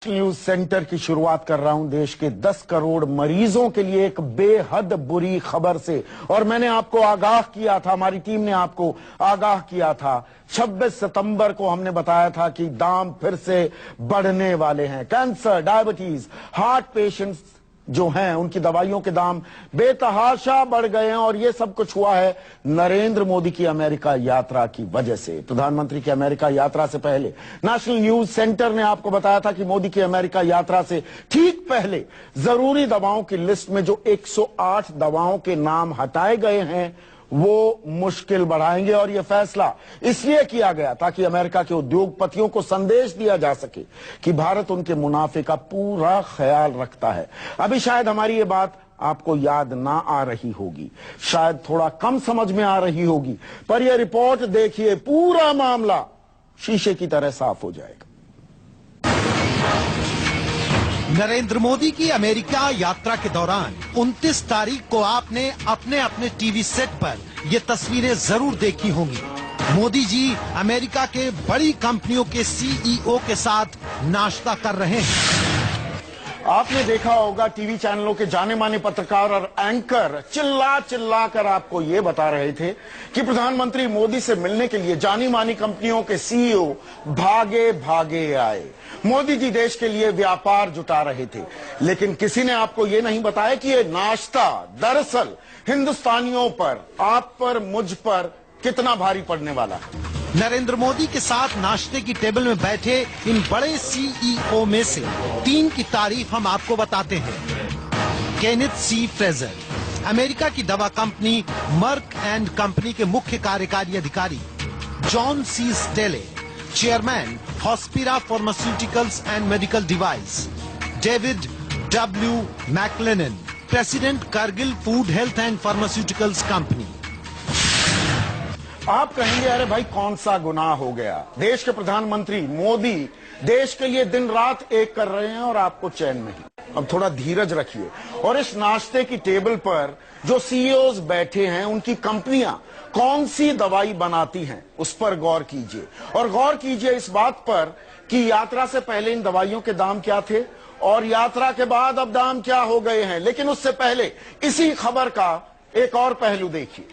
National news centre की शुरुआत कर रहा हूं देश के 10 करोड़ मरीजों के लिए एक बेहद बुरी खबर से। और मैंने आपको आगाह किया था, हमारी टीम ने आपको आगाह किया था, 26 सितंबर को हमने बताया था कि दाम फिर से बढ़ने वाले हैं। कैंसर, डायबिटीज, हार्ट पेशेंट्स जो हैं उनकी दवाइयों के दाम बेतहाशा बढ़ गए हैं और ये सब कुछ हुआ है नरेंद्र मोदी की अमेरिका यात्रा की वजह से। प्रधानमंत्री की अमेरिका यात्रा से पहले नेशनल न्यूज सेंटर ने आपको बताया था कि मोदी की अमेरिका यात्रा से ठीक पहले जरूरी दवाओं की लिस्ट में जो 108 दवाओं के नाम हटाए गए हैं वो मुश्किल बढ़ाएंगे। और यह फैसला इसलिए किया गया ताकि अमेरिका के उद्योगपतियों को संदेश दिया जा सके कि भारत उनके मुनाफे का पूरा ख्याल रखता है। अभी शायद हमारी ये बात आपको याद ना आ रही होगी, शायद थोड़ा कम समझ में आ रही होगी, पर यह रिपोर्ट देखिए, पूरा मामला शीशे की तरह साफ हो जाएगा। नरेंद्र मोदी की अमेरिका यात्रा के दौरान 29 तारीख को आपने अपने अपने टीवी सेट पर ये तस्वीरें जरूर देखी होंगी। मोदी जी अमेरिका के बड़ी कंपनियों के सीईओ के साथ नाश्ता कर रहे हैं। आपने देखा होगा टीवी चैनलों के जाने माने पत्रकार और एंकर चिल्ला चिल्ला कर आपको ये बता रहे थे कि प्रधानमंत्री मोदी से मिलने के लिए जानी मानी कंपनियों के सीईओ भागे भागे आए। मोदी जी देश के लिए व्यापार जुटा रहे थे, लेकिन किसी ने आपको ये नहीं बताया कि ये नाश्ता दरअसल हिंदुस्तानियों पर, आप पर, मुझ पर कितना भारी पड़ने वाला है। नरेंद्र मोदी के साथ नाश्ते की टेबल में बैठे इन बड़े सीईओ में से 3 की तारीफ हम आपको बताते हैं। केनेथ सी फ्रेजर, अमेरिका की दवा कंपनी मर्क एंड कंपनी के मुख्य कार्यकारी अधिकारी। John C Staley, chairman Hospira pharmaceuticals and medical device. David W MacLennan, president Cargill food health and pharmaceuticals company. आप कहेंगे अरे भाई कौन सा गुनाह हो गया, देश के प्रधानमंत्री मोदी देश के लिए दिन रात एक कर रहे हैं और आपको चैन नहीं। अब थोड़ा धीरज रखिए और इस नाश्ते की टेबल पर जो सीईओज बैठे हैं उनकी कंपनियां कौन सी दवाई बनाती हैं उस पर गौर कीजिए। और गौर कीजिए इस बात पर कि यात्रा से पहले इन दवाइयों के दाम क्या थे और यात्रा के बाद अब दाम क्या हो गए हैं। लेकिन उससे पहले इसी खबर का एक और पहलू देखिए।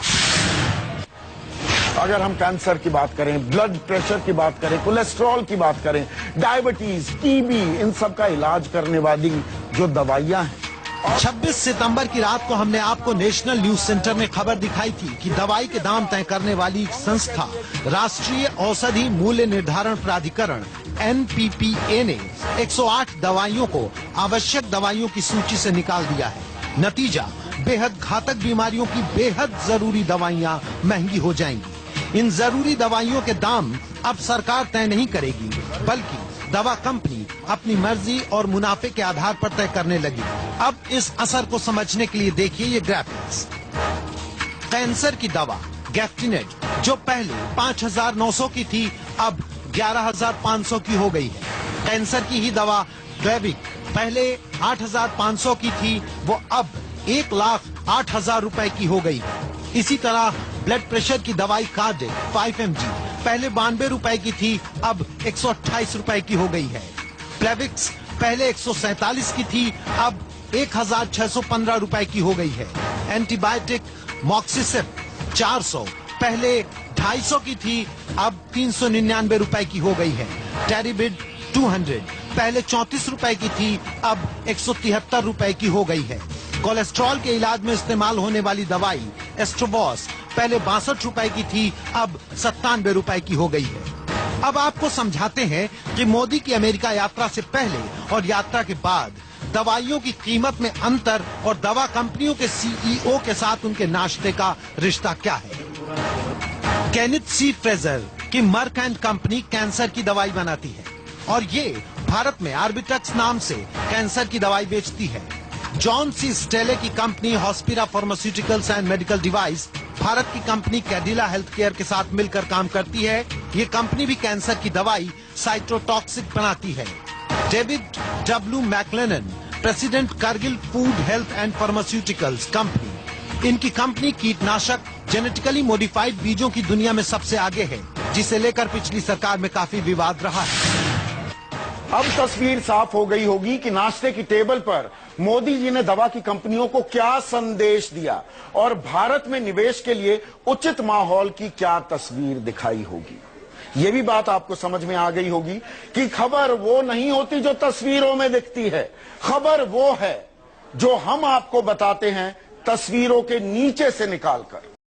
अगर हम कैंसर की बात करें, ब्लड प्रेशर की बात करें, कोलेस्ट्रॉल की बात करें, डायबिटीज, टीबी, इन सब का इलाज करने वाली जो दवाइयां हैं। 26 सितंबर की रात को हमने आपको नेशनल न्यूज सेंटर में खबर दिखाई थी कि दवाई के दाम तय करने वाली संस्था राष्ट्रीय औषधि मूल्य निर्धारण प्राधिकरण NPPA ने 108 दवाइयों को आवश्यक दवाइयों की सूची से निकाल दिया है। नतीजा, बेहद घातक बीमारियों की बेहद जरूरी दवाइयां महंगी हो जाएंगी। इन जरूरी दवाइयों के दाम अब सरकार तय नहीं करेगी, बल्कि दवा कंपनी अपनी मर्जी और मुनाफे के आधार पर तय करने लगी। अब इस असर को समझने के लिए देखिए ये ग्राफिक्स। कैंसर की दवा गैफ्टिनेट जो पहले 5,900 की थी अब 11,500 की हो गई है। कैंसर की ही दवा ग्लेविक पहले 8,500 की थी, वो अब 1,08,000 रुपए की हो गई है। इसी तरह ब्लड प्रेशर की दवाई कार्डिक 5 mg पहले 92 रुपए की थी, अब 128 रुपए की हो गई है। प्लेविक्स पहले 147 की थी, अब 1,615 रुपए की हो गई है। एंटीबायोटिक मॉक्सिसिप 400 पहले 250 की थी, अब 399 रुपए की हो गई है। टेरिबिड 200 पहले 34 रुपए की थी, अब 173 रुपए की हो गई है। कोलेस्ट्रॉल के इलाज में इस्तेमाल होने वाली दवाई एस्ट्रोबॉस पहले 62 रुपए की थी, अब 97 रुपए की हो गई है। अब आपको समझाते हैं कि मोदी की अमेरिका यात्रा से पहले और यात्रा के बाद दवाइयों की कीमत में अंतर और दवा कंपनियों के सीईओ के साथ उनके नाश्ते का रिश्ता क्या है। केनेथ सी फ्रेजर की मर्क एंड कंपनी कैंसर की दवाई बनाती है और ये भारत में आर्बिटक्स नाम से कैंसर की दवाई बेचती है। जॉन सी स्टेले की company Hospira pharmaceuticals and medical device Bharat की कंपनी कैडिला हेल्थ केयर के साथ मिलकर काम करती है। ये कंपनी भी कैंसर की दवाई साइटोटॉक्सिक बनाती है। David W MacLennan, president Cargill food health and pharmaceuticals company, इनकी कंपनी कीटनाशक जेनेटिकली मॉडिफाइड बीजों की दुनिया में सबसे आगे है, जिसे लेकर पिछली सरकार में काफी विवाद रहा है। अब तस्वीर साफ हो गई होगी कि नाश्ते की टेबल पर मोदी जी ने दवा की कंपनियों को क्या संदेश दिया और भारत में निवेश के लिए उचित माहौल की क्या तस्वीर दिखाई होगी। यह भी बात आपको समझ में आ गई होगी कि खबर वो नहीं होती जो तस्वीरों में दिखती है, खबर वो है जो हम आपको बताते हैं तस्वीरों के नीचे से निकालकर।